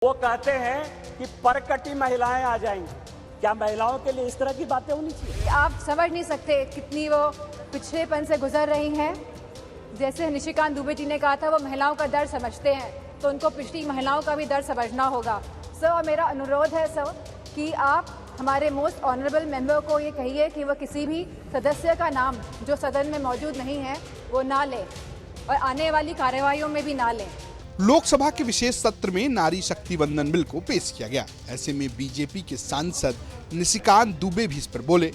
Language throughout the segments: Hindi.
वो कहते हैं कि परकटी महिलाएं आ जाएंगी। क्या महिलाओं के लिए इस तरह की बातें होनी चाहिए? आप समझ नहीं सकते कितनी वो पिछड़ेपन से गुजर रही हैं। जैसे निशिकांत दुबे जी ने कहा था, वो महिलाओं का दर्द समझते हैं, तो उनको पिछड़ी महिलाओं का भी दर्द समझना होगा। सर, मेरा अनुरोध है सर कि आप हमारे मोस्ट ऑनरेबल मेंबर को ये कहिए कि वो किसी भी सदस्य का नाम जो सदन में मौजूद नहीं है वो ना लें और आने वाली कार्यवाहियों में भी ना लें। लोकसभा के विशेष सत्र में नारी शक्ति वंदन बिल को पेश किया गया। ऐसे में बीजेपी के सांसद निशिकांत दुबे भी इस पर बोले।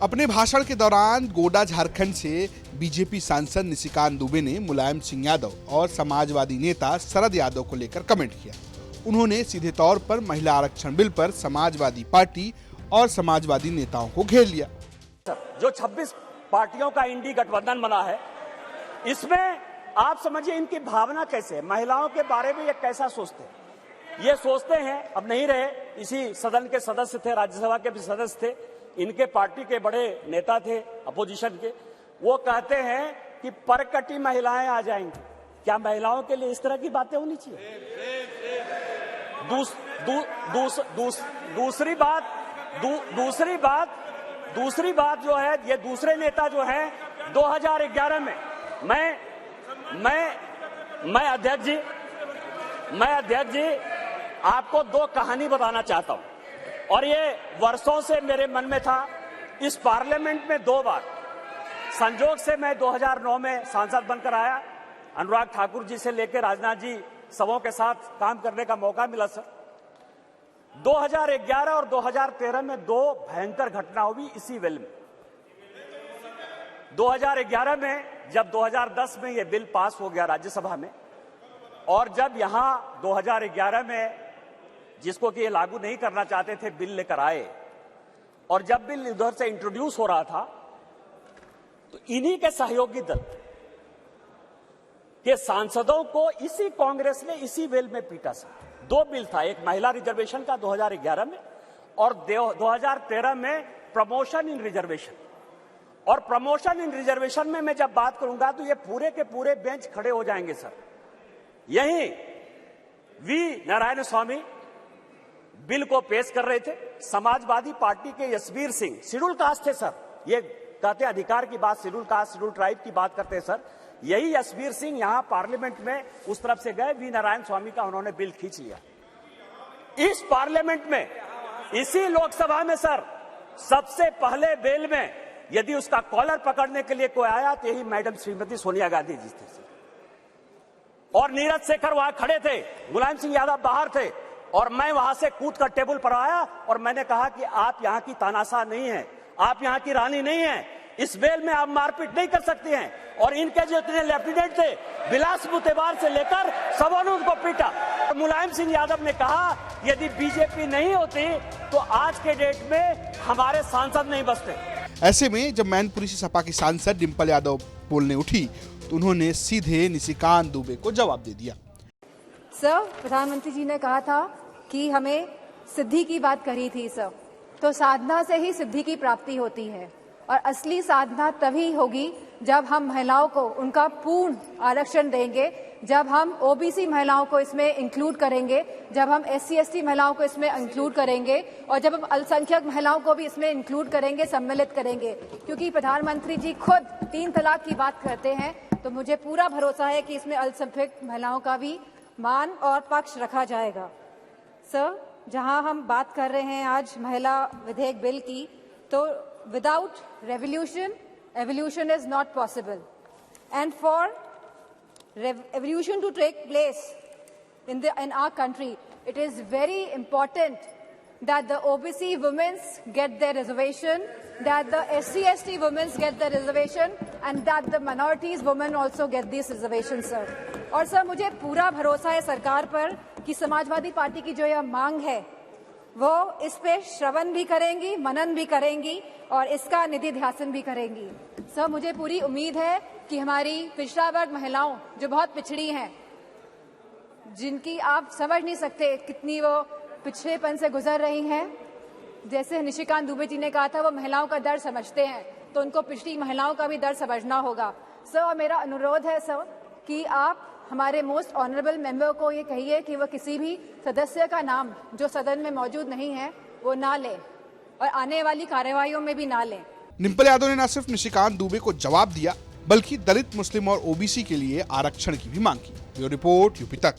अपने भाषण के दौरान गोड्डा झारखंड से बीजेपी सांसद निशिकांत दुबे ने मुलायम सिंह यादव और समाजवादी नेता शरद यादव को लेकर कमेंट किया। उन्होंने सीधे तौर पर महिला आरक्षण बिल पर समाजवादी पार्टी और समाजवादी नेताओं को घेर लिया। जो 26 पार्टियों का इंडी गठबंधन बना है, इसमें आप समझिए इनकी भावना कैसे है, महिलाओं के बारे में ये कैसा सोचते हैं। ये सोचते हैं, अब नहीं रहे, इसी सदन के सदस्य थे, राज्यसभा के भी सदस्य थे, इनके पार्टी के बड़े नेता थे अपोजिशन के। वो कहते हैं कि परकटी महिलाएं आ जाएंगी। क्या महिलाओं के लिए इस तरह की बातें होनी चाहिए? दूसरी बात जो है, ये दूसरे नेता जो है 2011 में मैं अध्यक्ष जी आपको दो कहानी बताना चाहता हूं, और ये वर्षों से मेरे मन में था। इस पार्लियामेंट में 2 बार संजोग से मैं 2009 में सांसद बनकर आया। अनुराग ठाकुर जी से लेकर राजनाथ जी सबों के साथ काम करने का मौका मिला सर। 2011 और 2013 में 2 भयंकर घटना हुई इसी वेल में। 2011 में जब 2010 में ये बिल पास हो गया राज्यसभा में, और जब यहां 2011 में जिसको कि ये लागू नहीं करना चाहते थे बिल लेकर आए, और जब बिल उधर से इंट्रोड्यूस हो रहा था तो इन्हीं के सहयोगी दल के सांसदों को इसी कांग्रेस ने इसी बिल में पीटा सर। 2 बिल था, एक महिला रिजर्वेशन का 2011 में और 2013 में प्रमोशन इन रिजर्वेशन। और प्रमोशन इन रिजर्वेशन में मैं जब बात करूंगा तो ये पूरे के पूरे बेंच खड़े हो जाएंगे सर। यहीं वी नारायण स्वामी बिल को पेश कर रहे थे। समाजवादी पार्टी के यशवीर सिंह शेड्यूल कास्ट थे सर, ये कहते अधिकार की बात, शेड्यूल कास्ट शेड्यूल ट्राइब की बात करते हैं सर। यही यशवीर सिंह यहां पार्लियामेंट में उस तरफ से गए, वी नारायण स्वामी का उन्होंने बिल खींच लिया। इस पार्लियामेंट में, इसी लोकसभा में सर, सबसे पहले बिल में यदि उसका कॉलर पकड़ने के लिए कोई आया तो यही मैडम श्रीमती सोनिया गांधी जी थे और नीरज शेखर वहां खड़े थे, मुलायम सिंह यादव बाहर थे, और मैं वहां से कूद कर टेबल पर आया और मैंने कहा कि आप यहां की तानाशाह नहीं है, आप यहां की रानी नहीं है, इस बेल में आप मारपीट नहीं कर सकती हैं। और इनके जो इतने लेफ्टिनेंट थे, बिलास मुतेबार से लेकर सबों ने उनको पीटा। मुलायम सिंह यादव ने कहा यदि बीजेपी नहीं होती तो आज के डेट में हमारे सांसद नहीं बचते। ऐसे में जब मैनपुरी से सपा की सांसद डिंपल यादव बोलने उठी तो उन्होंने सीधे निशिकांत दुबे को जवाब दे दिया। सर, प्रधानमंत्री जी ने कहा था कि हमें सिद्धि की बात करी थी सर, तो साधना से ही सिद्धि की प्राप्ति होती है, और असली साधना तभी होगी जब हम महिलाओं को उनका पूर्ण आरक्षण देंगे, जब हम ओबीसी महिलाओं को इसमें इंक्लूड करेंगे, जब हम SC/ST महिलाओं को इसमें इंक्लूड करेंगे, और जब हम अल्पसंख्यक महिलाओं को भी इसमें इंक्लूड करेंगे, सम्मिलित करेंगे। क्योंकि प्रधानमंत्री जी खुद 3 तलाक की बात करते हैं, तो मुझे पूरा भरोसा है कि इसमें अल्पसंख्यक महिलाओं का भी मान और पक्ष रखा जाएगा। सर, जहां हम बात कर रहे हैं आज महिला विधेयक बिल की, तो without revolution, evolution is not possible. And for evolution to take place in our country, it is very important that the OBC women get their reservation, that the SC/ST women get their reservation, and that the minorities women also get these reservations, sir. और सर, मुझे पूरा भरोसा है सरकार पर कि समाजवादी पार्टी की जो यह मांग है वो इस पे श्रवण भी करेंगी, मनन भी करेंगी, और इसका निधि ध्यासन भी करेंगी। सर, मुझे पूरी उम्मीद है कि हमारी पिछड़ा वर्ग महिलाओं जो बहुत पिछड़ी हैं, जिनकी आप समझ नहीं सकते कितनी वो पिछड़ेपन से गुजर रही हैं। जैसे निशिकांत दुबे जी ने कहा था, वो महिलाओं का दर्द समझते हैं, तो उनको पिछड़ी महिलाओं का भी दर्द समझना होगा। सर, मेरा अनुरोध है सर कि आप हमारे मोस्ट ऑनरेबल मेंबर को ये कहिए कि वो किसी भी सदस्य का नाम जो सदन में मौजूद नहीं है वो ना ले और आने वाली कार्यवाहियों में भी ना लें। डिंपल यादव ने न सिर्फ निशिकांत दुबे को जवाब दिया बल्कि दलित, मुस्लिम और ओबीसी के लिए आरक्षण की भी मांग की। ब्यूरो रिपोर्ट, यूपी तक।